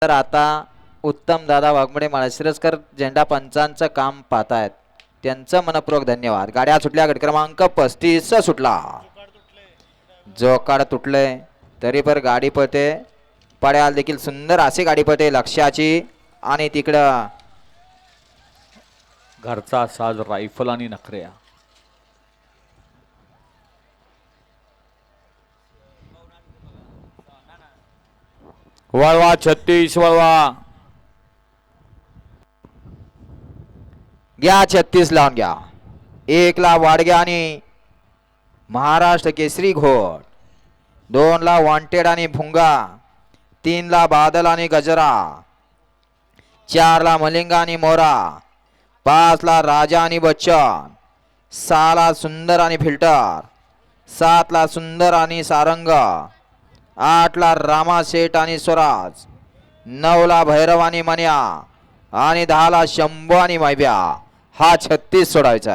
तर आता उत्तम दादा वाघमोडे माळशिरसकर झेंडा पंचांचं काम पाहतायत, त्यांचं मनपूर्वक धन्यवाद। गाड्या सुटल्या, गट क्रमांक 35 सुटला, जोकाड तुटले तरी पर गाडी पळते, पड्याल देखील सुंदर अशी गाडी पळते लक्ष्याची। आणि तिकडं घरचा साज रायफल आणि नखऱ्या। वळवा 36 वळवा घ्या, 36 लावून घ्या। 1 ला वाडग्या आणि महाराष्ट्र केसरी घोट, 2 ला वॉन्टेड आणि भुंगा, 3 ला बादल आणि गजरा, 4 ला मलिंगा आणि मोरा, 5 ला राजा आणि बच्चन, 6 ला सुंदर आणि फिल्टर, 7 ला सुंदर आणि सारंग, 8 ला रामा शेठ आणि स्वराज, 9 ला भैरव आणि मन्या आणि 10 ला शंभू आणि मैब्या। हा 36 सोडायचा।